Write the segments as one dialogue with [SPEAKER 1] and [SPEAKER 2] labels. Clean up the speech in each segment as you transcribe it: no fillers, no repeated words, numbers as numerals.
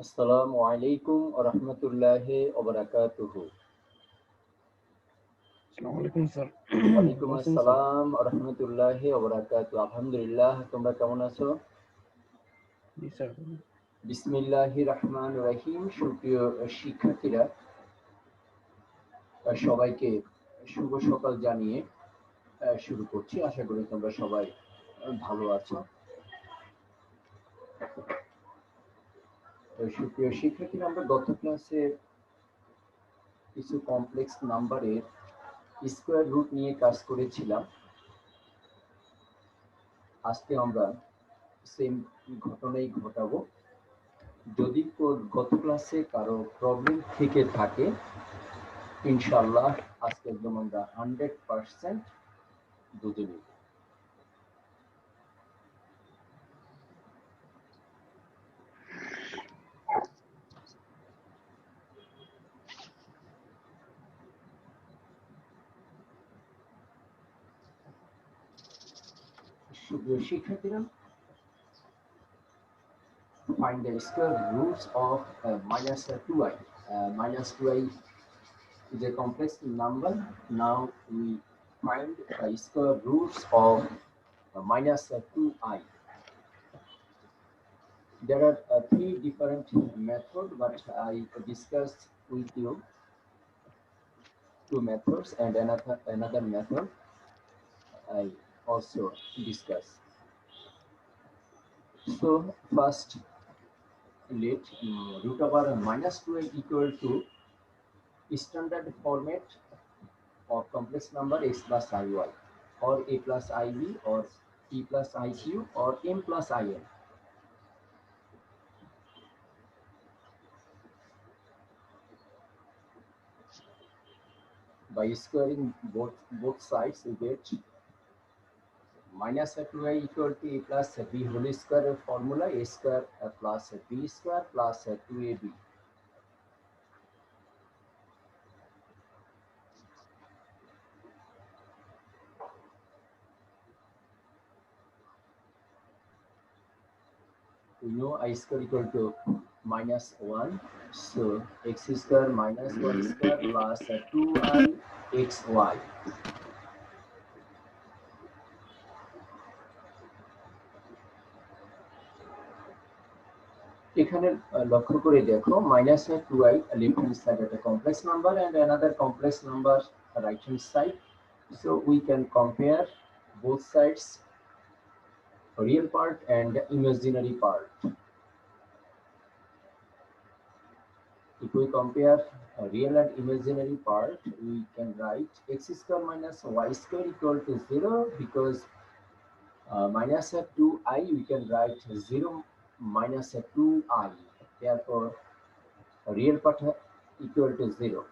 [SPEAKER 1] আসসালামু আলাইকুম ওয়া রাহমাতুল্লাহি ওয়া বারাকাতুহু।
[SPEAKER 2] আসসালামু আলাইকুম স্যার।
[SPEAKER 1] ওয়ালাইকুম
[SPEAKER 2] ভালো আছেন স্যার?
[SPEAKER 1] আসসালাম ওয়া রাহমাতুল্লাহি ওয়া বারাকাতুহু। আলহামদুলিল্লাহ, তোমরা কেমন আছো?
[SPEAKER 2] জি স্যার।
[SPEAKER 1] বিসমিল্লাহির রহমানির রহিম। সুপ্রিয় শিক্ষার্থীরা, সবাইকে শুভ সকাল জানিয়ে শুরু করছি। আশা করি তোমরা সবাই ভালো আছো। তো সুপ্রিয় শিক্ষার্থীরা, আমরা গত ক্লাসে কিছু কমপ্লেক্স নাম্বারের স্কোয়ার রুট নিয়ে কাজ করেছিলাম। আজকে আমরা সেম ঘটনাই ঘটাবো। যদি গত ক্লাসে কারো প্রবলেম থেকে থাকে, ইনশাল্লাহ আজকে একদম আমরা 100% বুঝে নিব। সুপ্রিয় শিক্ষার্থীরা, find the square roots of minus 2i. Minus 2i is a complex number. Now we find the square roots of minus 2i. There are three different methods, but I discussed with you two methods, and another method I also discuss. So first, let root over minus 2 equal to standard format of complex number x plus iy, or a plus ib, or p plus iq, or m plus in. By squaring both sides, we get minus 2i equal to a plus b whole square formula, a square plus b square plus 2ab. We know I square equal to minus 1, so x square minus y square plus 2i xy. এখানে লক্ষ্য করে দেখো, minus 2i left hand side at a complex number and another complex number right hand side. So we can compare both sides, real part and imaginary part. If we compare real and imaginary part, we can write x square minus y square equal to 0, because minus 2i we can write 0 minus 2i. Therefore, real part equal to 0.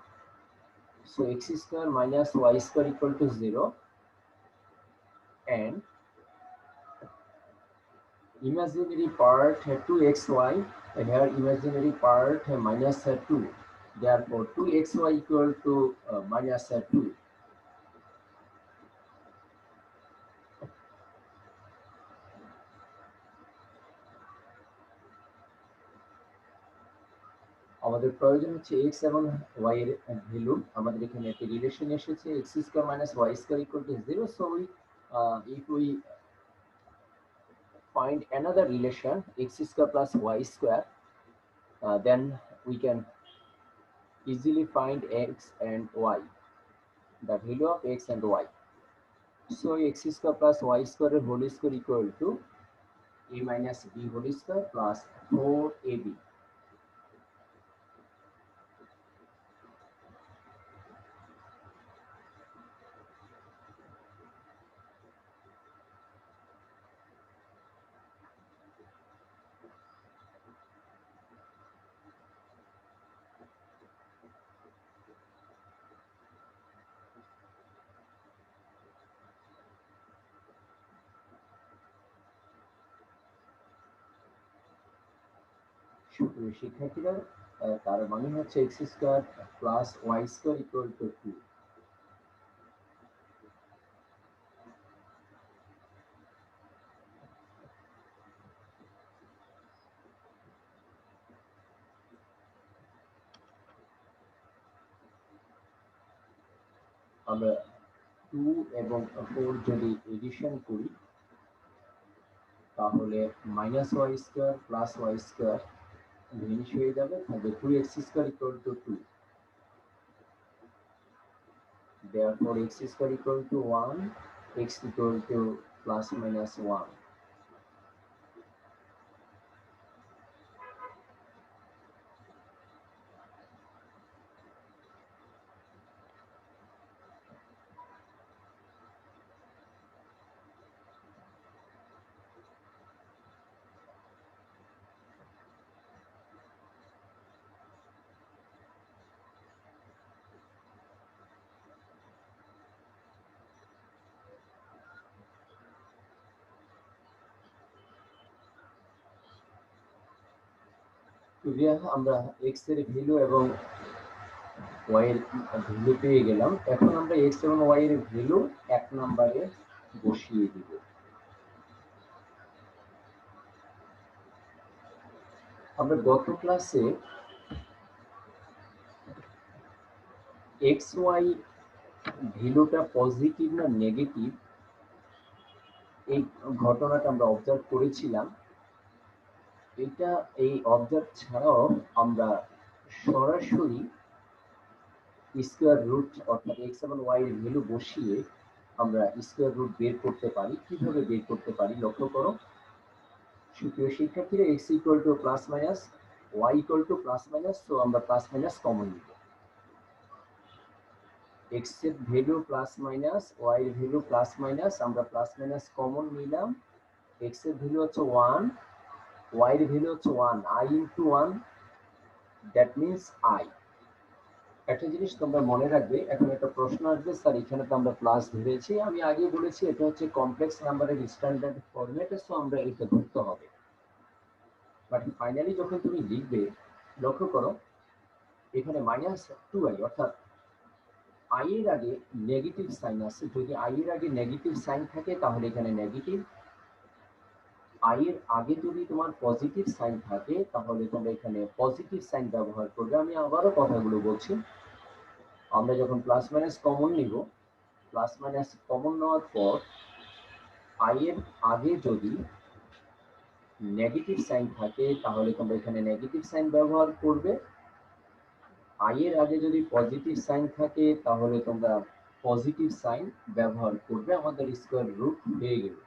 [SPEAKER 1] So x square minus y square equal to 0, and imaginary part 2xy, and here imaginary part minus 2. Therefore, 2xy equal to minus 2. আমাদের প্রয়োজন হচ্ছে x এবং y এর value. আমাদের এখানে একটা relation এসেছে, x square minus y square equal two 0. So we if we find another relation, x square plus y square, then we can easily find x and y, the value of x and y. So x square plus y square whole square equal to a minus b whole square plus 4ab. সুপ্রিয় শিক্ষার্থীরা, তার মানে হচ্ছে x square plus y square equal to 2. আমরা 2 এবং 4 যদি addition করি তাহলে minus y square plus y square vanish হয়ে যাবে, থাকবে 2x square equal to 2। Therefore x square equal to 1, x equal to plus minus 1. আমরা x এর ভ্যালু এবং y এর ভ্যালু পেয়ে গেলাম। এখন আমরা x এবং y এর ভ্যালু 1 নম্বরে বসিয়ে দিব। আমরা গত ক্লাসে x y ভ্যালুটা পজিটিভ না নেগেটিভ এই ঘটনাটা আমরা অবজার্ভ করেছিলাম। এই অবজার্ভ ছাড়াও আমরা সরাসরি স্কোয়ার রুট অর্থাৎ এক্স এবং ওয়াই এর ভ্যালু বসিয়ে আমরা স্কোয়ার রুট বের করতে পারি। কিভাবে বের করতে পারি লক্ষ্য করো সুপ্রিয় শিক্ষার্থীরা, x equal to plus minus y equal to plus minus, তো আমরা প্লাস মাইনাস কমন নিব। এক্স এর ভ্যালু প্লাস মাইনাস ওয়াই এর ভ্যালু প্লাস মাইনাস, আমরা প্লাস মাইনাস কমন নিলাম। এক্স এর ভ্যালু হচ্ছে 1, ওয়াই এর ভ্যালু হচ্ছে 1, i into 1 that means i। একটা জিনিস তোমরা মনে রাখবে, এখন একটা প্রশ্ন আসবে স্যার এখানে তো আমরা প্লাস ধরেছি, আমি আগে বলেছি এটা হচ্ছে কমপ্লেক্স নাম্বারের স্ট্যান্ডার্ড ফরম্যাট, সো আমরা এটা ধরতে হবে। বাট ফাইনালি যখন তুমি লিখবে লক্ষ্য করো এখানে মাইনাস 2i অর্থাৎ i এর আগে নেগেটিভ সাইন আছে। যদি i এর আগে নেগেটিভ সাইন থাকে তাহলে এখানে নেগেটিভ, i এর আগে যদি তোমার পজিটিভ সাইন থাকে তাহলে তোমরা এখানে পজিটিভ সাইন ব্যবহার করবে। আমি আবারও কথাগুলো বলছি, আমরা যখন প্লাস মাইনাস কমন নিব, প্লাস মাইনাস কমন নেওয়ার পর i এর আগে যদি নেগেটিভ সাইন থাকে তাহলে তোমরা এখানে নেগেটিভ সাইন ব্যবহার করবে। i এর আগে যদি পজিটিভ সাইন থাকে তাহলে তোমরা পজিটিভ সাইন ব্যবহার করবে। আমাদের স্কোয়ার রুট হয়ে গেল।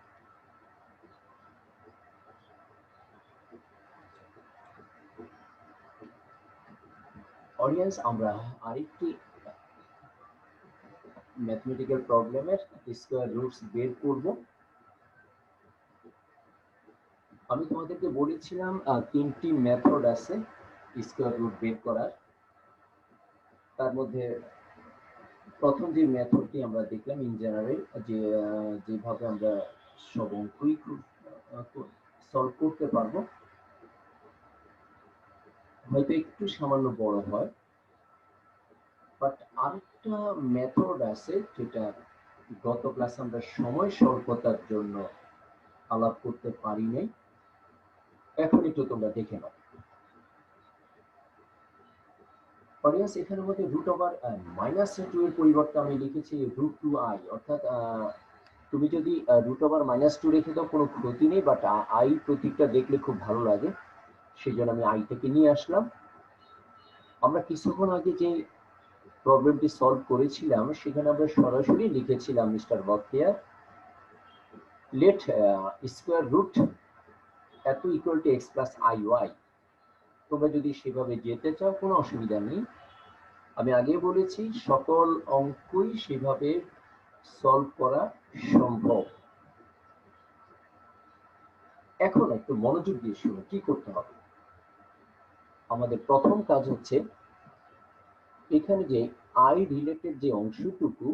[SPEAKER 1] অডিয়েন্স, আমরা আরেকটি ম্যাথমেটিক্যাল প্রবলেমের স্কোয়ার রুটস বের করব। আমি তোমাদেরকে বলেছিলাম 3টি মেথড আছে স্কোয়ার রুট বের করার। তার মধ্যে প্রথম যে মেথডটি আমরা দেখলাম ইন জেনারেল, যেভাবে আমরা সব অঙ্কই সলভ করতে পারবো, হয়তো একটু সামান্য বড় হয়, বাট আরেকটা মেথড আছে যেটা গত ক্লাসে আমরা সময় স্বল্পতার জন্য আলাপ করতে পারি নাই, এখন একটু তোমরা দেখে নাও। অডিয়েন্স, এখানের মধ্যে রুট ওভার -2 এর পরিবর্তে আমি লিখেছি √2i, অর্থাৎ তুমি যদি রুট ওভার -2 রেখে দাও কোনো ক্ষতি নেই, বাট i প্রতীকটা দেখলে খুব ভালো লাগে, সেই জন্য আমি আইটাকে নিয়ে আসলাম। আমরা কিছুক্ষণ আগে যে প্রবলেমটি সলভ করেছিলাম সেখানে আমরা সরাসরি লিখেছিলাম mister Bakhtiyar let square root এত equal to x plus i y. তোমরা যদি সেভাবে যেতে চাও কোনো অসুবিধা নেই, আমি আগে বলেছি সকল অঙ্কই সেভাবে সলভ করা সম্ভব। এখন একটু মনোযোগ দিয়ে শুনো কি করতে হবে। আমাদের প্রথম কাজ হচ্ছে এখানে যে আই রিলেটেড যে অংশটুকু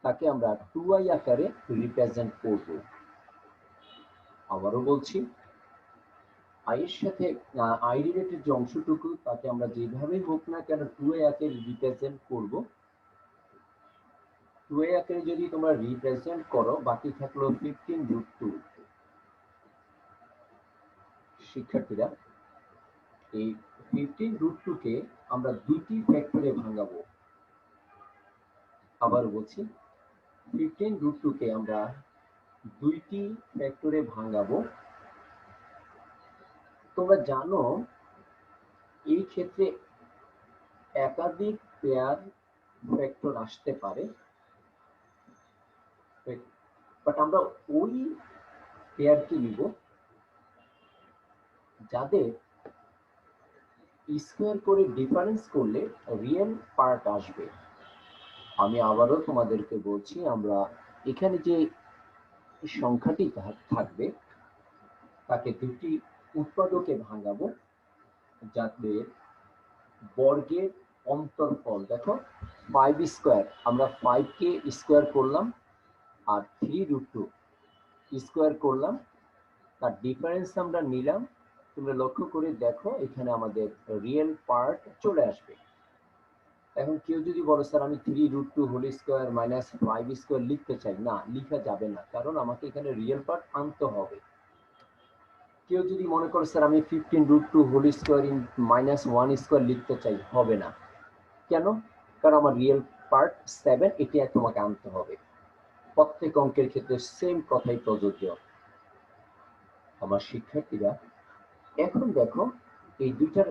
[SPEAKER 1] তাকে আমরা 2i আকারে রিপ্রেজেন্ট করব। আবারও বলছি, i এর সাথে i রিলেটেড যে অংশটুকু তাকে আমরা যেভাবে হোক না কেন 2i আকারে রিপ্রেজেন্ট করব। 2i আকারে যদি তোমরা রিপ্রেজেন্ট করো, বাকি থাকলো 15√2। শিক্ষার্থীরা, এই 15√2 কে আমরা দুইটি ফ্যাক্টরে ভাঙাবো। আবার বলছি 15√2 কে আমরা দুইটি ফ্যাক্টরে ভাঙাবো। তোমরা জানো এই ক্ষেত্রে একাধিক পেয়ার ফ্যাক্টর আসতে পারে, বাট আমরা ওই পেয়ারকে নিব যাদের স্কোয়ার করে ডিফারেন্স করলে রিয়েল পার্ট আসবে। আমি আবারও তোমাদেরকে বলছি, আমরা এখানে যে সংখ্যাটি থাকবে তাকে দুটি উৎপাদকে ভাঙাবো যাদের বর্গের অন্তরফল দেখো 5 স্কোয়ার, আমরা 5 কে স্কোয়ার করলাম আর 3√2 স্কোয়ার করলাম, তার ডিফারেন্স আমরা নিলাম। তোমরা লক্ষ্য করে দেখো এখানে আমাদের রিয়েল পার্ট চলে আসবে। এখন কেউ যদি বলো স্যার আমি 3√2 হোল স্কোয়ার মাইনাস 5 স্কোয়ার লিখতে চাই, না, লিখা যাবে না, কারণ আমাকে এখানে রিয়েল পার্ট আনতে হবে। কেউ যদি মনে করে স্যার আমি 15√2 whole square in minus 1 square লিখতে চাই, হবে না। কেন? কারণ আমার রিয়েল পার্ট 7, এটা তোমাকে আনতে হবে। প্রত্যেক অঙ্কের ক্ষেত্রে সেম কথাই প্রযোজ্য। আমার শিক্ষার্থীরা এখন দেখো এই দুইটার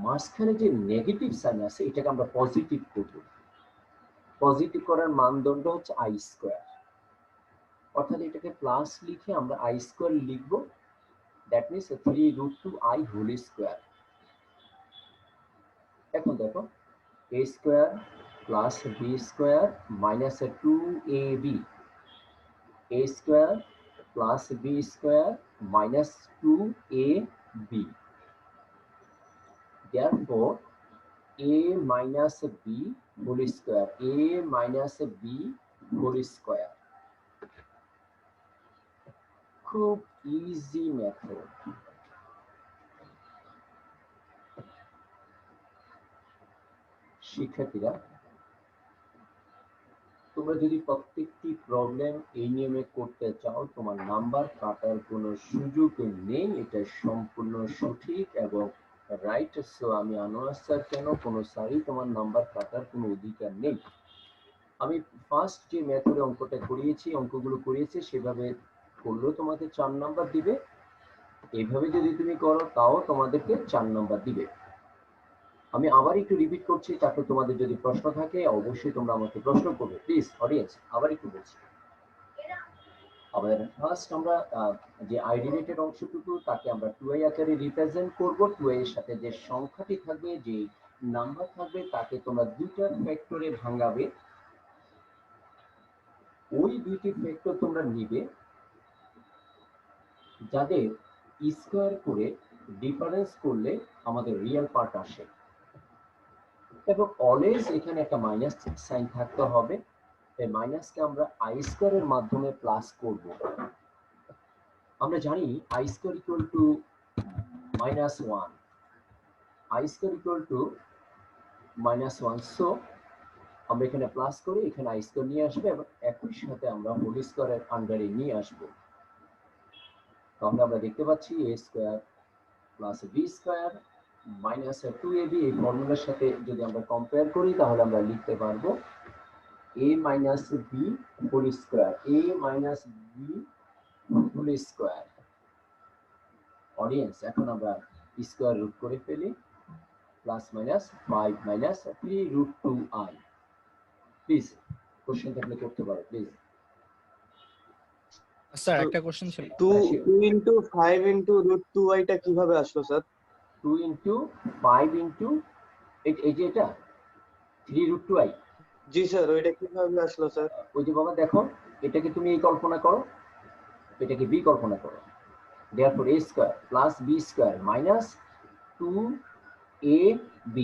[SPEAKER 1] মাঝখানে যে নেগেটিভ সাইন আছে এটাকে আমরা পজিটিভ করব। পজিটিভ করার মানদণ্ড হচ্ছে আই স্কোয়ার, অর্থাৎ এটাকে প্লাস লিখে আমরা আই স্কোয়ার লিখব। That means 3√2 i whole square. এখন দেখো a square plus b square minus 2ab, a square plus b square minus 2ab। Therefore, a minus b whole square, a minus b whole square. খুব easy method. শিক্ষার্থীরা তোমরা যদি প্রত্যেকটি problem এই নিয়মে করতে চাও, তোমার নাম্বার কাটার কোনো সুযোগ নেই, এটা সম্পূর্ণ সঠিক এবং রাইট। সো আমি আনোয়ার স্যার কেন, কোনো স্যারই তোমার নাম্বার কাটার কোনো অধিকার নেই। আমি ফার্স্ট যে মেথডে অঙ্কটা করিয়েছি, অঙ্কগুলো করিয়েছি সেভাবে করলেও তোমাকে 4 নাম্বার দিবে, এইভাবে যদি তুমি করো তাও তোমাদেরকে 4 নাম্বার দিবে। আমি আবার একটু রিপিট করছি, তারপর তোমাদের যদি প্রশ্ন থাকে অবশ্যই তোমরা আমাকে প্রশ্ন করবে। প্লিজ অডিয়েন্স, আবার একটু বলছি। আবার ফার্স্ট আমরা যে আই রিলেটেড অংশটুকু তাকে আমরা 2i আকারে রিপ্রেজেন্ট করব। 2i এর সাথে যে সংখ্যাটি থাকবে, যে নাম্বার থাকবে, তাকে তোমরা দুইটা ফ্যাক্টরে ভাঙাবে। ওই দুইটি ফ্যাক্টর তোমরা নিবে যাদের স্কোয়ার করে ডিফারেন্স করলে আমাদের রিয়েল পার্ট আসে, এবং অলওয়েজ এখানে একটা মাইনাস সাইন থাকতে হবে। এই মাইনাসকে আমরা আই স্কোয়ারের মাধ্যমে প্লাস করব। আমরা জানি I square equal two -1, I square equal two -1। So আমরা এখানে প্লাস করে এখানে আই স্কোয়ার নিয়ে আসবে এবং একই সাথে আমরা হোল স্কোয়ারের আন্ডারে নিয়ে আসবো। তাহলে আমরা দেখতে পাচ্ছি a square plus b square minus 2ab। এই ফর্মুলার সাথে যদি আমরা কম্পেয়ার করি তাহলে আমরা লিখতে পারবো a minus b whole square, a minus b whole square. Audience এখন আমরা স্কোয়ার রুট করে ফেলি, plus minus 5 minus 3√2i। Please question থাকলে করতে পারো প্লিজ।
[SPEAKER 2] স্যার একটা কোশ্চেন ছিল।
[SPEAKER 3] 2 into 5 into √2i টা কিভাবে আসলো স্যার?
[SPEAKER 1] 2 into 5 into এই যে এটা 3√2i।
[SPEAKER 3] জি স্যার, ওইটা কিভাবে আসলো স্যার?
[SPEAKER 1] ওই যে বাবা দেখো, এটাকে তুমি এই কল্পনা করো, এটাকে বি কল্পনা করো। therefore a square plus b square minus 2ab,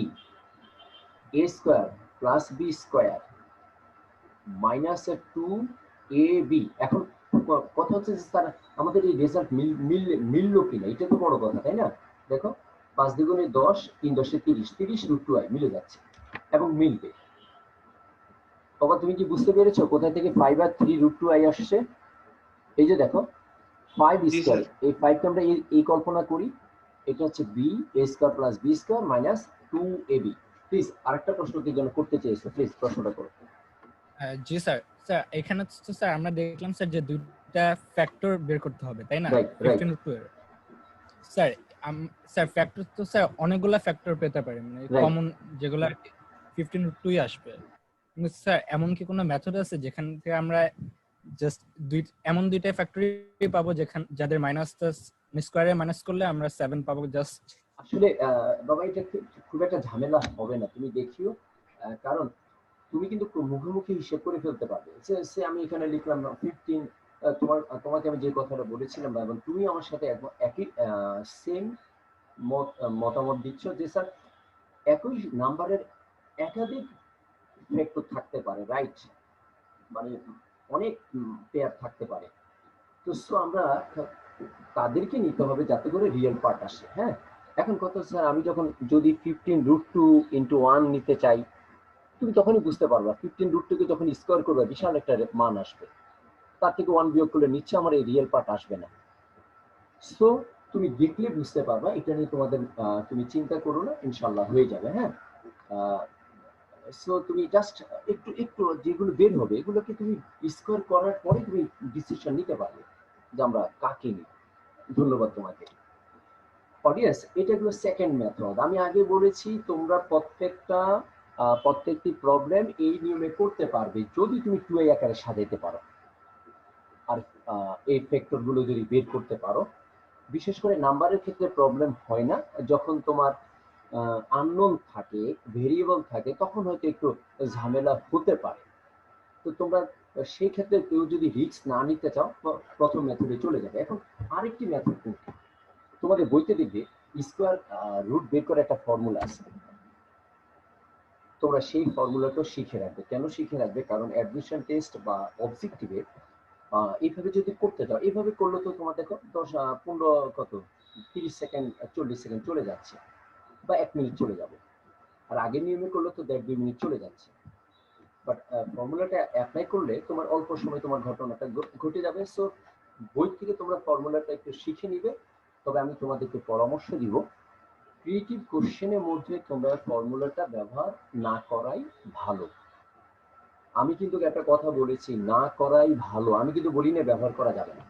[SPEAKER 1] a square plus b square minus 2ab। এখন কথা হচ্ছে যে স্যার আমাদের এই রেজাল্ট মিললো কিনা, এটা তো বড় কথা, তাই না? দেখো 5 দ্বিগুণে 10, 3 10 30, 30√2i মিলে যাচ্ছে এবং মিলবে। বাবা তুমি কি বুঝতে পেরেছো কোথায় থেকে 5 আর 3√2i আসছে? এই যে দেখো 5 স্কয়ার, এই 5 কে আমরা এই কল্পনা করি, এটা হচ্ছে b a square plus b square minus 2ab। Please আরেকটা প্রশ্ন কি জন্য করতে চেয়েছো, প্লিজ প্রশ্নটা করো।
[SPEAKER 2] জি স্যার। স্যার এখানে তো স্যার আমরা দেখলাম স্যার যে দুইটা ফ্যাক্টর বের করতে হবে, তাই না?
[SPEAKER 1] Right, right.
[SPEAKER 2] 15 √2 এর। স্যার স্যার ফ্যাক্টর তো স্যার অনেকগুলা ফ্যাক্টর পেতে পারি, মানে
[SPEAKER 1] রাইট।
[SPEAKER 2] কমন যেগুলো 15 √2 আসবে। কিন্তু স্যার এমন কি কোনো মেথড আছে যেখান থেকে আমরা জাস্ট এমন দুইটা ফ্যাক্টরি পাবো যাদের মাইনাস স্কোয়ারে মাইনাস করলে আমরা 7 পাবো জাস্ট?
[SPEAKER 1] আসলে বাবা এটা খুব একটা ঝামেলা হবে না, তুমি দেখিও। কারণ তুমি কিন্তু মুখোমুখি হিসেব করে ফেলতে পারবে। সে আমি এখানে লিখলাম 15, তোমাকে আমি যে কথাটা বলেছিলাম এবং তুমি আমার সাথে একই সেম মতামত দিচ্ছ যে স্যার একই নাম্বারের একাধিক ফ্যাক্টর থাকতে পারে, রাইট? মানে অনেক পেয়ার থাকতে পারে। তো আমরা তাদেরকে নিতে হবে যাতে করে রিয়েল পার্ট আসে। হ্যাঁ, এখন কথা স্যার আমি যখন যদি 15 √2 × 1 নিতে চাই, তুমি তখনই বুঝতে পারবা 15 √2 কে যখন স্কোয়ার করবে বিশাল একটা মান আসবে, তার থেকে 1 বিয়োগ করলে নিচ্ছে আমার এই রিয়েল পার্ট আসবে না। সো তুমি দেখলে বুঝতে পারবা, এটা নিয়ে তোমাদের তুমি চিন্তা করো না, ইনশাল্লাহ হয়ে যাবে। হ্যাঁ, সো তুমি জাস্ট একটু একটু যেগুলো বের হবে এগুলোকে তুমি স্কোয়ার করার পরে তুমি ডিসিশন নিতে পারবে যে আমরা কাকে নিই। ধন্যবাদ তোমাকে। অডিয়েন্স, এটা হলো সেকেন্ড মেথড। আমি আগে বলেছি তোমরা প্রত্যেকটি প্রবলেম এই নিয়মে করতে পারবে যদি তুমি 2a আকারে সাজাইতে পারো আর এই ফ্যাক্টর গুলো যদি বের করতে পারো। বিশেষ করে নাম্বারের ক্ষেত্রে প্রবলেম হয় না, যখন তোমার আননোন থাকে, ভেরিয়েবল থাকে, তখন হয়তো একটু ঝামেলা হতে পারে। তো তোমরা সেই ক্ষেত্রে কেউ যদি রিস্ক না নিতে চাও প্রথম মেথডে চলে যাবে। এখন আরেকটি মেথড কোনটি, তোমাদের বইতে দেখবে স্কোয়ার রুট বের করে একটা ফর্মুলা আছে, তোমরা সেই ফর্মুলাটা শিখে রাখবে। কেন শিখে রাখবে? কারণ অ্যাডমিশন টেস্ট বা অবজেক্টিভে এইভাবে যদি করতে যাও, এইভাবে করলে তো তোমার দেখো 10 15 কত 30 সেকেন্ড 40 সেকেন্ড চলে যাচ্ছে, বা 1 মিনিট চলে যাবে। আর আগের নিয়মে করলে তো 1.5 2 মিনিট চলে যাচ্ছে। বাট ফর্মুলাটা অ্যাপ্লাই করলে তোমার অল্প সময় তোমার ঘটনাটা ঘটে যাবে। সো বই থেকে তোমরা ফর্মুলাটা একটু শিখে নিবে। তবে আমি তোমাদেরকে পরামর্শ দিব, ক্রিয়েটিভ কোশ্চেনের মধ্যে তোমরা ফর্মুলাটা ব্যবহার না করাই ভালো। আমি কিন্তু একটা কথা বলেছি, না করাই ভালো। আমি কিন্তু বলি না ব্যবহার করা যাবে না,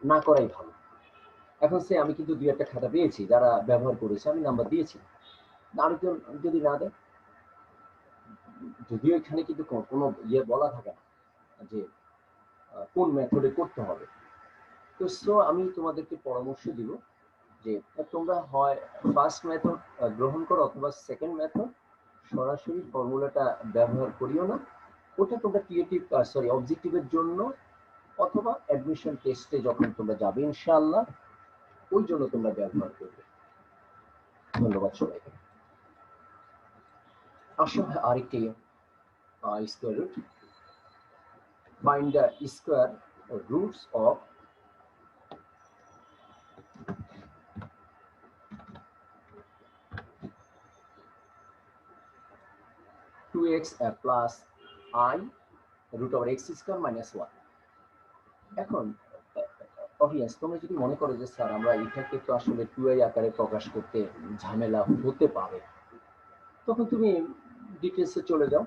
[SPEAKER 1] না করাই ভালো। এখন আমি কিন্তু 2-1টা খাতা পেয়েছি যারা ব্যবহার করেছে, আমি নাম্বার দিয়েছি। আরেকজন যদি না দেয়, যদিও এখানে কিন্তু কোনো বলা থাকে না যে কোন মেথডে করতে হবে। তো আমি তোমাদেরকে পরামর্শ দিব যে তোমরা হয় ফার্স্ট মেথড গ্রহণ করো অথবা সেকেন্ড মেথড, সরাসরি ফর্মুলাটা ব্যবহার করিও না। ওটা তোমরা অবজেক্টিভের জন্য অথবা অ্যাডমিশন টেস্টে যখন তোমরা যাবে ইনশাআল্লাহ, ওই জন্য তোমরা ব্যবহার করবে। ধন্যবাদ সবাইকে। আসো আরেকটি square root. Find the square roots of 2x plus I √x² - 1। এখন অডিয়েন্স, তোমরা যদি মনে করো যে স্যার আমরা এটাকে তো আসলে 2a আকারে প্রকাশ করতে ঝামেলা হতে পারে, তখন তুমি ডিটেলসে চলে যাও।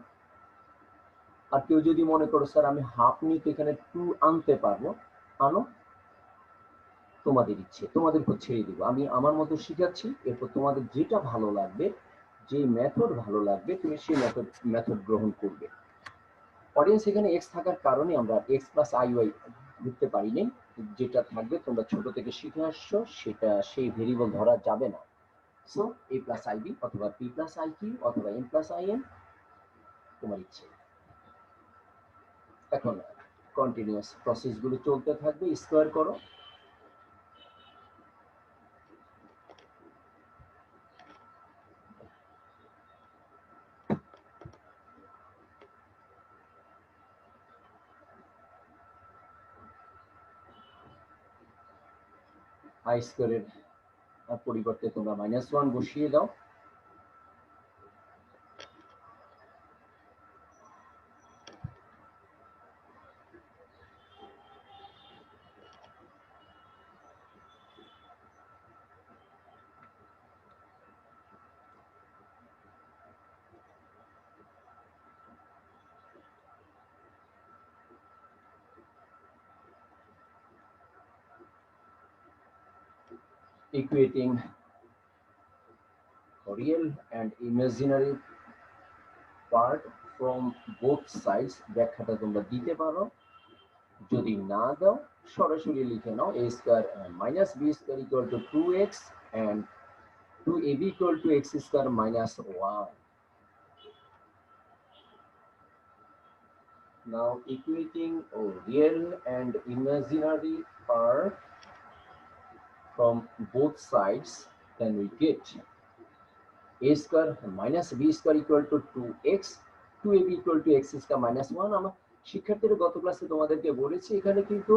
[SPEAKER 1] আর কেউ যদি মনে করো স্যার আমি হাফ নিয়ে তো এখানে 2 আনতে পারবো, আনো, তোমাদের ইচ্ছে, তোমাদেরকে ছেড়ে দিব। আমি আমার মতো শিখাচ্ছি, এরপর তোমাদের যেটা ভালো লাগবে, যে মেথড ভালো লাগবে, তুমি সেই মেথড গ্রহণ করবে। অডিয়েন্স, এখানে এক্স থাকার কারণে আমরা এক্স প্লাস আই ওয়াই লিখতে পারি নাই। যেটা থাকবে তোমরা ছোট থেকে শিখে আসছো, সেটা সেই ভেরিয়েবল ধরা যাবে না। সো a প্লাস আইবি অথবা p প্লাস আই কিউ অথবা n প্লাস আই এন, তোমার ইচ্ছে। এখন কন্টিনিউয়াস প্রসেস গুলো চলতে থাকবে। স্কোয়ার করো, আই স্কোয়ারের পরিবর্তে তোমরা -1 বসিয়ে দাও। equating real and imaginary part from both sides ব্যাখ্যাটা তোমরা দিতে পারো যদি না দাও সরাসরি লিখে নাও a square minus b square equal to 2x and 2ab equal to x square minus 1. Now equating real and imaginary part from both sides, then we get a square minus b square equal to 2x, 2ab equal to x square minus 1. আমার শিক্ষার্থীরা গত ক্লাসে তোমাদেরকে বলেছি এখানে কিন্তু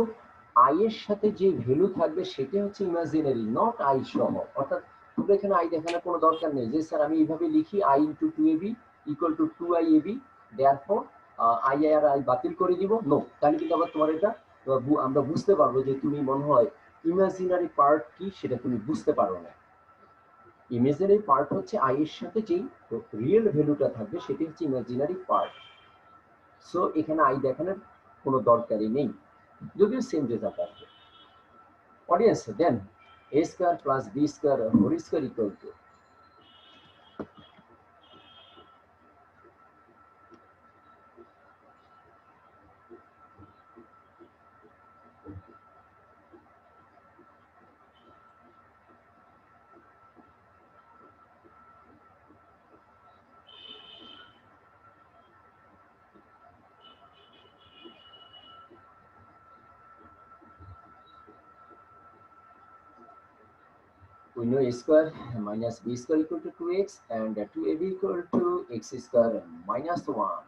[SPEAKER 1] i এর সাথে যে ভ্যালু থাকবে সেটা হচ্ছে ইমাজিনারি, নট i সহ। অর্থাৎ তোমরা এখানে i দেখানোর কোনো দরকার নেই যে স্যার আমি এইভাবে লিখি i into 2ab equal to 2iab, therefore i আর i বাতিল করে দিব, নো। তাহলে কিন্তু আবার তোমার এটা আমরা বুঝতে পারবো যে তুমি মনে হয় ইমাজিনারি পার্ট কি সেটা তুমি বুঝতে পারো না। ইমাজিনারি পার্ট হচ্ছে আই এর সাথে যেই রিয়েল ভ্যালুটা থাকবে সেটি হচ্ছে ইমাজিনারি পার্ট। সো এখানে আই দেখানোর কোনো দরকারই নেই, যদিও সেম রেজাল্ট আসবে। Audience then a square plus b square whole square equal to we know a square minus b square equal to 2x and 2ab equal to x square minus 1.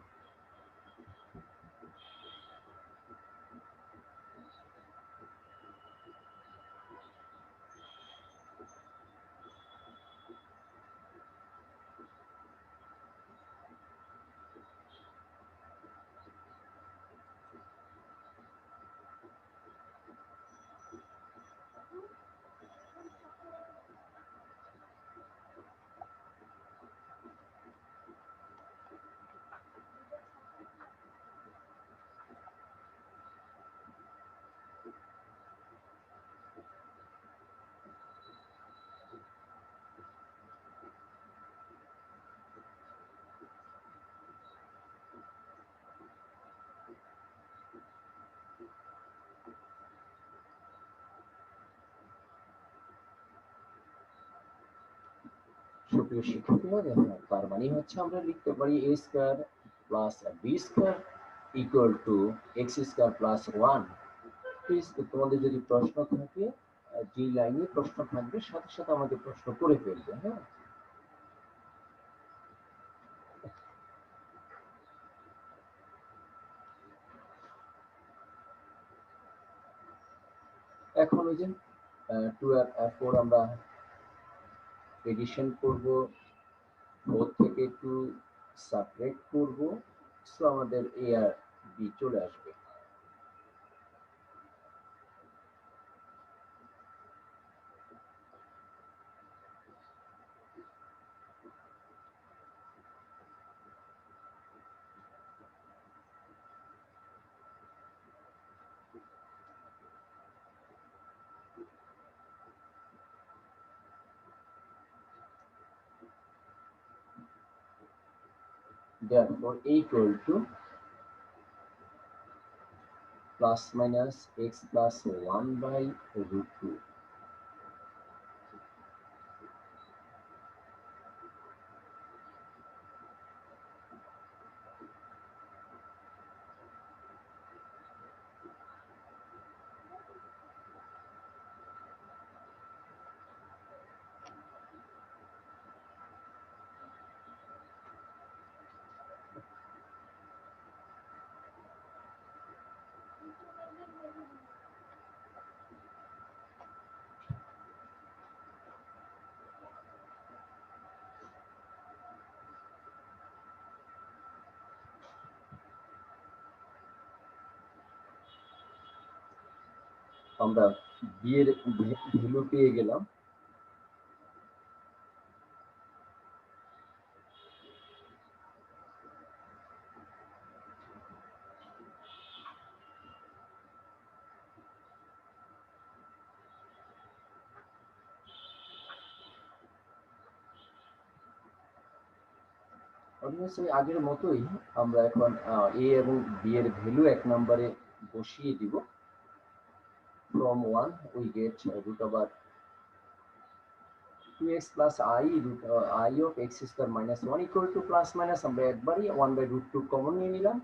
[SPEAKER 1] সুপ্রিয় শিক্ষার্থীরা দেখো তার মানে হচ্ছে আমরা লিখতে পারি a square plus b square equal to x square plus 1. Please তোমাদের যদি প্রশ্ন থাকে যে লাইনে প্রশ্ন থাকবে সাথে সাথে আমাকে প্রশ্ন করে ফেলবে। হ্যাঁ, এখন ওই যে 2 আর 4 আমরা এডিশন করব, 4 থেকে 2 সাবট্রাক্ট করব, সো আমাদের a আর b চলে আসবে। Therefore a equal to plus minus x plus 1 by root 2. আমরা বি এর ভ্যালু পেয়ে গেলাম। অবশ্যই আগের মতোই আমরা এখন এ এবং বি এর ভ্যালু এক নম্বরে বসিয়ে দিব। from 1 we get root over 2x plus I of x square minus 1 equal to plus minus আমরা একবারই 1 by root 2 কমন নিয়ে নিলাম।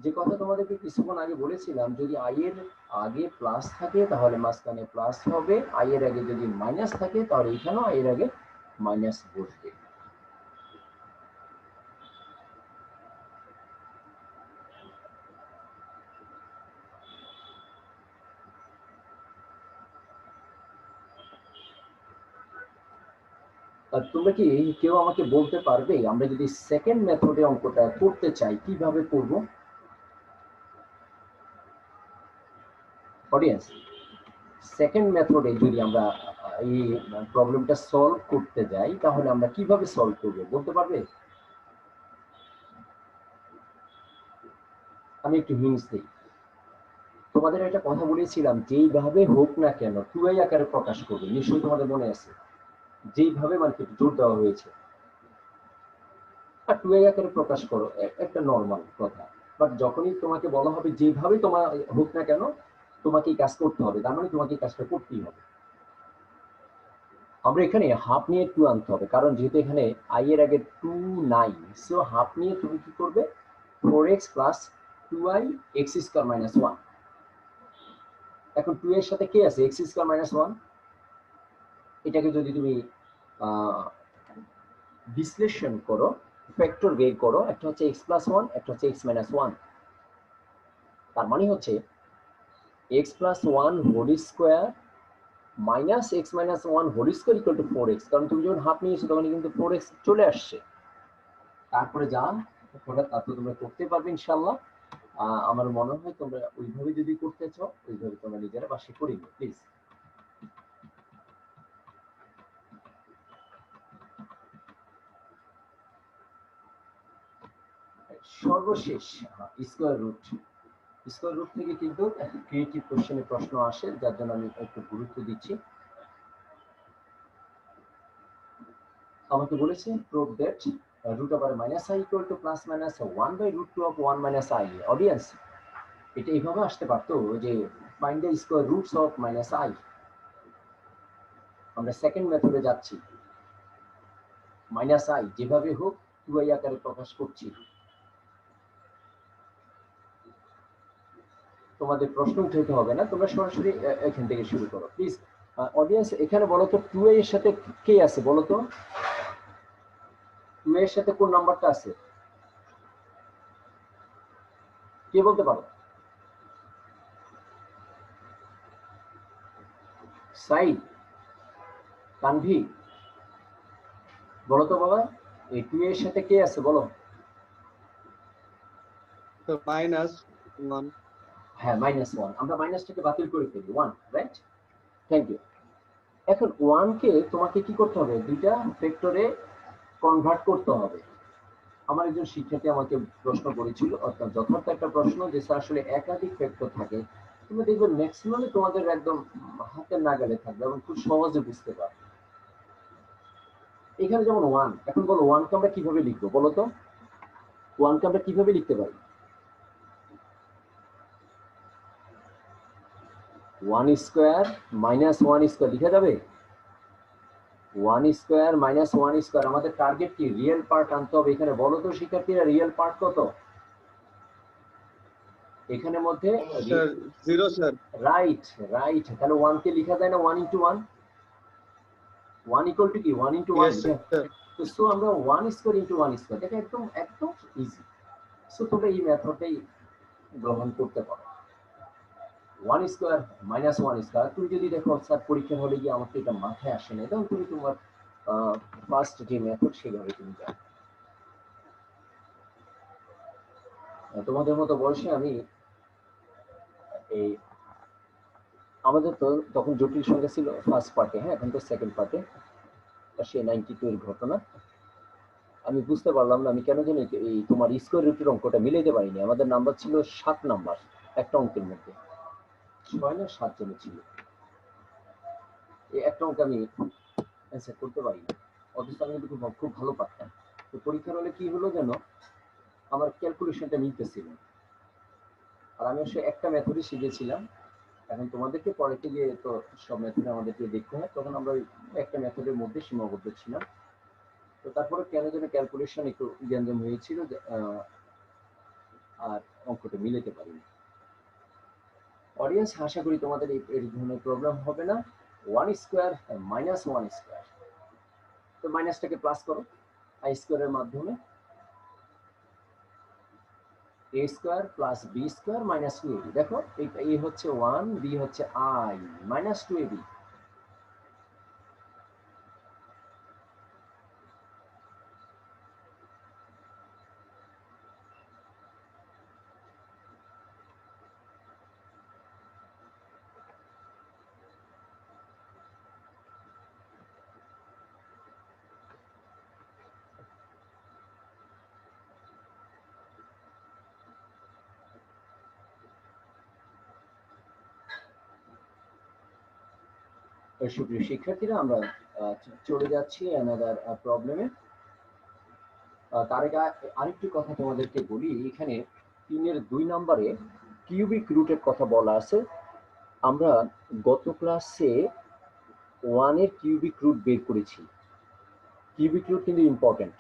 [SPEAKER 1] যে কথা তোমাদেরকে কিছুক্ষণ আগে বলেছিলাম, যদি i এর আগে প্লাস থাকে তাহলে মাঝখানে প্লাস হবে, i এর আগে যদি মাইনাস থাকে তাহলে এখানেও i এর আগে মাইনাস বসবে। আর তোমরা কি কেউ আমাকে বলতে পারবে আমরা যদি সেকেন্ড মেথডে অঙ্কটা করতে চাই কিভাবে করব? অডিয়েন্স, সেকেন্ড মেথডে যদি আমরা এই প্রবলেমটা সলভ করতে যাই তাহলে আমরা কিভাবে সলভ করব বলতে পারবে? আমি একটু হিন্টস দিই। তোমাদের একটা কথা বলেছিলাম, যেইভাবে হোক না কেন 2i আকারে প্রকাশ করবে, নিশ্চয়ই তোমাদের মনে আছে, যেইভাবে মানে জোর দেওয়া হয়েছে আর 2i আকারে প্রকাশ করো, একটা নর্মাল কথা। বাট যখনই তোমাকে বলা হবে যেভাবে তোমার হোক না কেন তোমাকে এই কাজ করতে হবে, তার মানে তোমাকে এই কাজটা করতেই হবে। আমরা এখানে হাফ নিয়ে 2 আনতে হবে, কারণ যেহেতু এখানে i এর আগে 2 নাই, সো হাফ নিয়ে তুমি কি করবে 4x plus 2i x square minus 1। এখন 2 এর সাথে কি আছে? x square minus 1। এটাকে যদি তুমি বিশ্লেষণ করো, ফ্যাক্টর বের করো, একটা হচ্ছে x প্লাস 1, একটা হচ্ছে x মাইনাস 1। তার মানে হচ্ছে x plus 1 whole square minus x minus 1 whole square equal to 4x, কারণ তুমি যখন হাফ নিয়েছো তখন কিন্তু 4x চলে আসছে। তারপরে যা ওটা তারপরে তোমরা করতে পারবে ইনশাআল্লাহ। আমার মনে হয় তোমরা ওইভাবে যদি করতে চাও ওইভাবে তোমরা নিজেরা বাসে করে নিও প্লিজ। সর্বশেষ স্কয়ার রুট থেকে কিন্তু ক্রিয়েটিভ কোশ্চেনে প্রশ্ন আসে, যার জন্য আমি একটু গুরুত্ব দিচ্ছি। আমাকে বলেছে prove that root over minus I equal to plus minus 1 by root 2 of 1 minus I। Audience, এটা এইভাবে আসতে পারতো যে find the square roots of minus I। আমরা সেকেন্ড মেথডে যাচ্ছি, মাইনাস I যেভাবে হোক 2i আকারে প্রকাশ করছি। তোমাদের প্রশ্ন উঠাইতে হবে না, তোমরা সরাসরি এখান থেকে শুরু করো প্লিজ। অডিয়েন্স, এখানে বলো তো 2i এর সাথে কে আছে বলো তো? 2i এর সাথে কোন নাম্বারটা আছে কে বলতে পারো? সাইদ, তানভি, বলো তো বাবা, এই 2i এর সাথে কে আছে বলো?
[SPEAKER 3] মাইনাস 1।
[SPEAKER 1] হ্যাঁ, -1। আমরা মাইনাসটাকে বাতিল করে ফেলি, 1, রাইট? Thank you. এখন 1 কে তোমাকে কি করতে হবে? দুইটা ফ্যাক্টরে কনভার্ট করতে হবে। আমার একজন শিক্ষার্থী আমাকে প্রশ্ন করেছিল, অর্থাৎ যথার্থ একটা প্রশ্ন, যে স্যার আসলে একাধিক ফ্যাক্টর থাকে, তুমি দেখবে ম্যাক্সিমামে তোমাদের একদম হাতের নাগালে থাকবে এবং খুব সহজে বুঝতে পারবে। এখানে যেমন 1, এখন বলো 1 কে আমরা কিভাবে লিখবো বলো তো? 1 কে আমরা কিভাবে লিখতে পারি? 1 স্কয়ার মাইনাস 1 স্কয়ার লিখা যাবে? 1 স্কয়ার মাইনাস 1 স্কয়ার। আমাদের টার্গেট কি? রিয়েল পার্ট আনতে হবে। এখানে বলো তো শিক্ষার্থীরা, রিয়েল পার্ট কত এখানের মধ্যে?
[SPEAKER 3] Sir 0 sir.
[SPEAKER 1] রাইট, তাহলে 1 কে লেখা যায় না 1 ইনটু 1? 1 ইকুয়াল টু কি? 1 ইনটু 1। তো সো আমরা 1 স্কয়ার ইনটু 1 স্কয়ার, এটা একদম ইজি। সো তোমরা এই মেথডটাই গ্রহণ করতে পারো। 1 স্কয়ার মাইনাস 1 স্কয়ার। তুমি যদি দেখো স্যার পরীক্ষার হলে গিয়ে আমার তো এটা মাথায় আসে না, তখন তুমি তোমার ফার্স্ট যে মেথড সেভাবে তুমি যাও। তোমাদের মতো বয়সে আমি এই আমাদের তো তখন জটিল সংখ্যা ছিল ফার্স্ট পার্টে, হ্যাঁ, এখন তো সেকেন্ড পার্টে। সে 92 এর ঘটনা আমি বুঝতে পারলাম না, আমি কেন জানি এই তোমার স্কয়ার রুটের অঙ্কটা মিলাইতে পারিনি। আমাদের নাম্বার ছিল 7 নাম্বার একটা অঙ্কের মধ্যে, 6 না 7 জন ছিল। এই একটা অঙ্ক আমি অ্যান্সার করতে পারি না, অথচ আমি কিন্তু খুব ভালো পারতাম। তো পরীক্ষার হলে কি হলো যেন আমার ক্যালকুলেশনটা মিলতেছিল, আর আমি অবশ্য একটা মেথডই শিখেছিলাম। এখন তোমাদেরকে পড়াতে গিয়ে তো সব মেথড আমাদেরকে দেখতে হয়, তখন আমরা ওই একটা মেথডের মধ্যে সীমাবদ্ধ ছিলাম। তো তারপরে কেন যেন ক্যালকুলেশন একটু গ্যাঞ্জাম হয়েছিল, আর অঙ্কটা মিলাতে পারিনি। অডিয়েন্স, আশা করি তোমাদের এই ধরনের প্রবলেম হবে না। 1 স্কোয়ার মাইনাস 1 স্কোয়ার, তো মাইনাসটাকে প্লাস করো আই স্কোয়ারের মাধ্যমে। A square plus b square minus 2ab, দেখো এ হচ্ছে 1, বি হচ্ছে আই, মাইনাস 2ab। সুপ্রিয় শিক্ষার্থীরা, আমরা চলে যাচ্ছি অ্যানাদার প্রবলেমে। তার আগে আরেকটি কথা তোমাদেরকে বলি, এখানে 3-2 নম্বরে কিউবিক রুটের কথা বলা আছে। আমরা গত ক্লাসে 1-এর কিউবিক রুট বের করেছি। কিউবিক রুট কিন্তু ইম্পর্টেন্ট।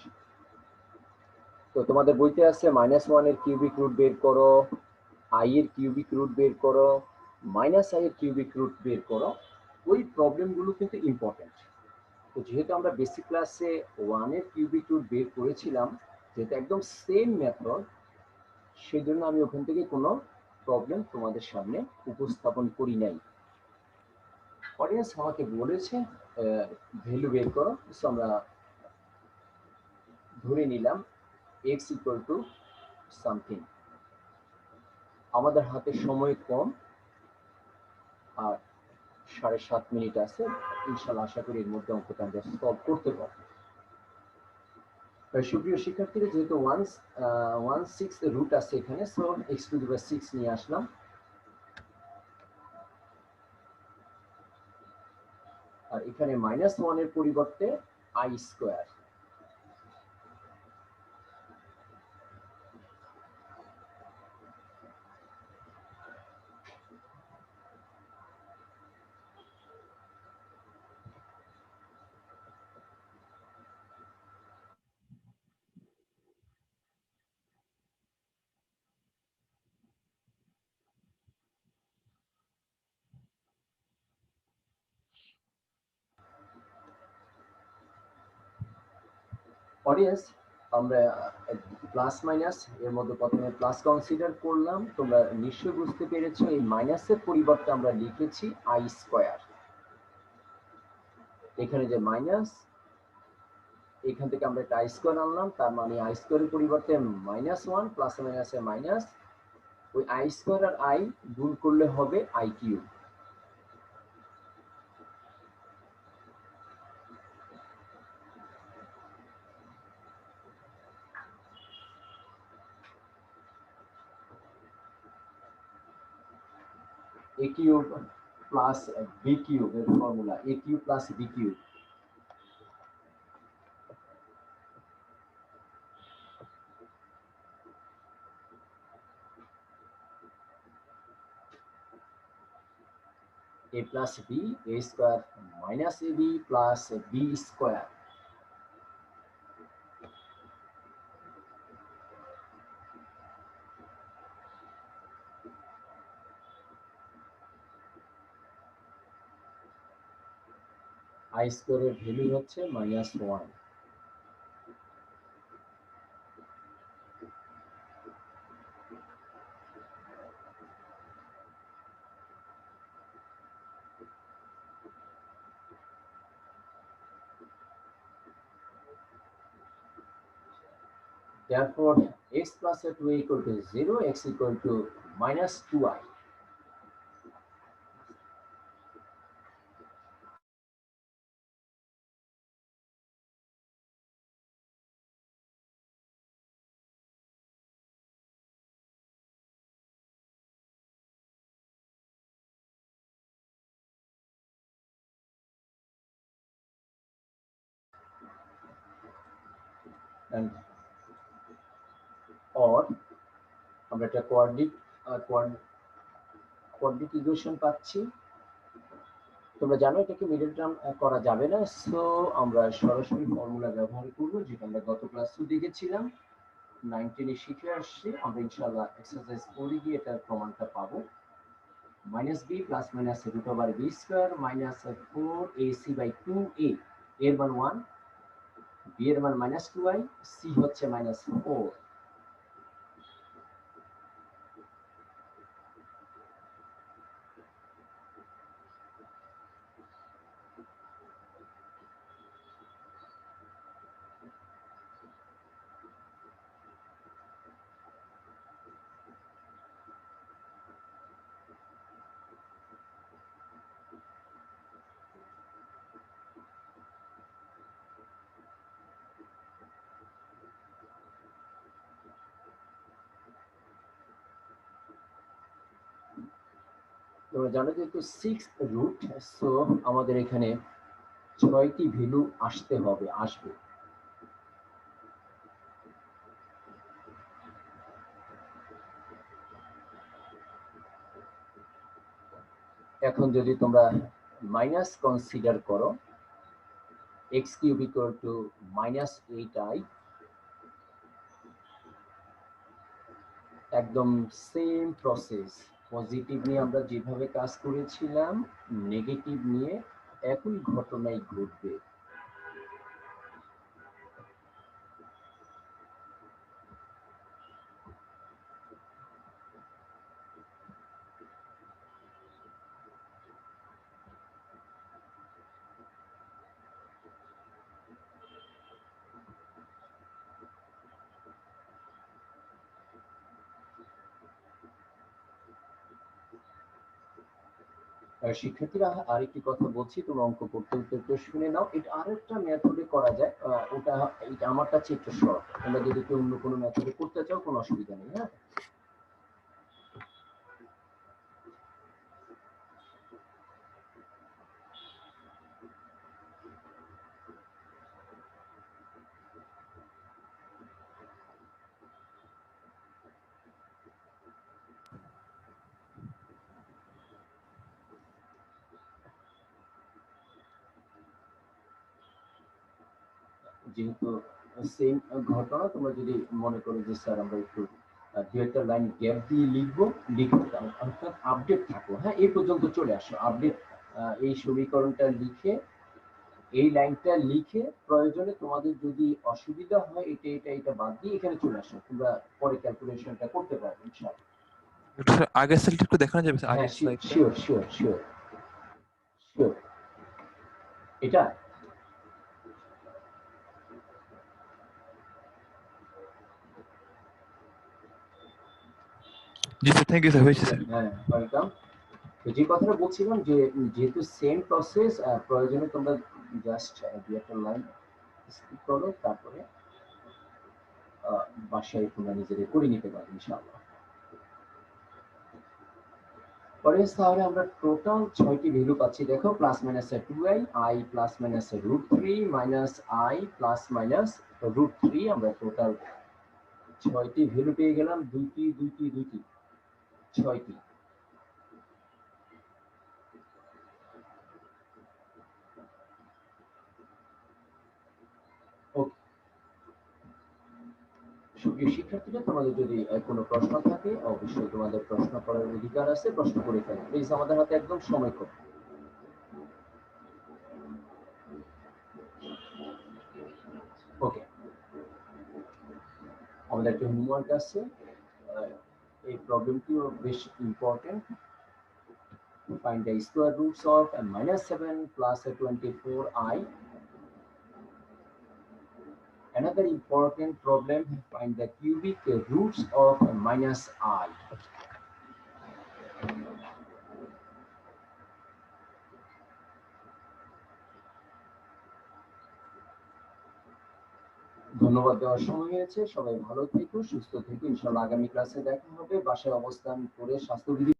[SPEAKER 1] তো তোমাদের বইতে আছে -1-এর কিউবিক রুট বের করো, আই এর কিউবিক রুট বের করো, মাইনাস আই এর কিউবিক রুট বের করো। ওই প্রবলেমগুলো কিন্তু ইম্পর্টেন্ট। তো যেহেতু আমরা বেসিক ক্লাসে 1-এর কিউবিক রুট বের করেছিলাম, যেহেতু একদম সেম মেথড, সেই জন্য আমি ওখান থেকে কোনো প্রবলেম তোমাদের সামনে উপস্থাপন করি নাই। অডিয়েন্স আমাকে বলেছে ভ্যালু বের করো, সো আমরা ধরে নিলাম x ইকুয়াল টু সামথিং। আমাদের হাতে সময় কম, আর 7.5 মিনিট আছে। ইনশাল্লাহ আশা করি এর মধ্যে অঙ্কটা আমরা সলভ করতে পারবো। সুপ্রিয় শিক্ষার্থীরা, যেহেতু 1/6 রুট আছে এখানে, সো x⁶ নিয়ে আসলাম। আর এখানে -1 এর পরিবর্তে আই স্কোয়ার। অডিয়েন্স, আমরা প্লাস মাইনাস এর মধ্যে প্রথমে প্লাস কনসিডার করলাম। তোমরা নিশ্চয়ই বুঝতে পেরেছো, এই মাইনাসের পরিবর্তে আমরা লিখেছি আই স্কোয়ার। এখানে যে মাইনাস, এখান থেকে আমরা একটা আই স্কোয়ার আনলাম, তার মানে আই স্কোয়ারের পরিবর্তে -1, প্লাস মাইনাসে মাইনাস, ওই আই স্কোয়ার আর আই গুণ করলে হবে i cube. A cube plus b cube এর formula, a cube plus b cube. a plus b, a square minus ab plus b square। I স্কোয়ারের value হচ্ছে -1। Therefore, x plus 2 equal to 0, x equal to -2i। and or আমরা একটা কোয়াড্রিক equation পাচ্ছি। তোমরা জানো এটাকে middle term করা যাবে না, সো আমরা সরাসরি ফর্মুলা ব্যবহার করব, যেটা আমরা গত ক্লাসে দেখেছিলাম, 19 এ শিখে আসছি। আমরা ইনশাআল্লাহ এক্সারসাইজ করে গিয়ে এটার প্রমাণটা পাবো। -b plus minus root over b square minus 4ac by 2a এর মান 1, b এর মান -2i, c হচ্ছে -4। তোমরা জানো যেহেতু 6 রুট, সো আমাদের এখানে 6টি ভ্যালু আসবে। এখন যদি তোমরা মাইনাস কনসিডার করো, x cube equal to -8i, একদম সেম প্রসেস। পজিটিভ নিয়ে আমরা যেভাবে কাজ করেছিলাম, নেগেটিভ নিয়ে একই ঘটনাই ঘটবে। শিক্ষার্থীরা আরেকটি কথা বলছি, তোমরা অঙ্ক করতে একটু শুনে নাও। এটা আরেকটা মেথডে করা যায়, এটা আমার কাছে একটু সহজ। তোমরা যদি কেউ অন্য কোনো মেথডে করতে চাও, কোনো অসুবিধা নেই। হ্যাঁ, যেহেতু সেম ঘটনা, তোমরা যদি মনে করো যে স্যার আমরা একটু দু একটা লাইন গ্যাপ দিয়ে লিখতে অর্থাৎ আপডেট থাকো। হ্যাঁ, এই পর্যন্ত চলে আসো, আপডেট এই সমীকরণটা লিখে, এই লাইনটা লিখে, প্রয়োজনে তোমাদের যদি অসুবিধা হয় এটা বাদ দিয়ে এখানে চলে আসো, তোমরা পরে ক্যালকুলেশনটা করতে পারবে ইনশাআল্লাহ।
[SPEAKER 4] আগের স্লাইডটা একটু দেখানো যাবে?
[SPEAKER 1] হ্যাঁ,
[SPEAKER 4] আগের স্লাইডটা
[SPEAKER 1] শিওর শিওর শিওর শিওর। এটা
[SPEAKER 4] জি স্যার, থ্যাংক ইউ স্যার, হয়েছে স্যার।
[SPEAKER 1] হ্যাঁ, ওয়েলকাম। তো যে কথাটা বলছিলাম যে যেহেতু সেম প্রসেস, প্রয়োজনে তোমরা জাস্ট দু একটা লাইন স্কিপ করো, তারপরে বাসায় তোমরা নিজেদের করে নিতে পারো ইনশাআল্লাহ। পরে তাহলে আমরা টোটাল 6টি ভ্যালু পাচ্ছি। দেখো, plus minus 2i, i plus minus √3 minus i plus minus √3, আমরা টোটাল 6টি ভ্যালু পেয়ে গেলাম। দুইটি 6টি। ওকে, সুপ্রিয় শিক্ষার্থীরা, তোমাদের যদি কোনো প্রশ্ন থাকে, অবশ্যই তোমাদের প্রশ্ন করার অধিকার আছে, প্রশ্ন করে ফেলো প্লিজ। আমাদের হাতে একদম সময় কম। ওকে, আমাদের একটা হোমওয়ার্ক আছে, এই প্রবলেমটিও বেশ important. Find the square roots of -7 plus 24i. Another important problem, find the cubic roots of -i. ধন্যবাদ দেওয়ার সময় হয়েছে। সবাই ভালো থেকো, সুস্থ থেকো। ইনশাআল্লাহ আগামী ক্লাসে দেখা হবে। বাসায় অবস্থান করে স্বাস্থ্যবিধি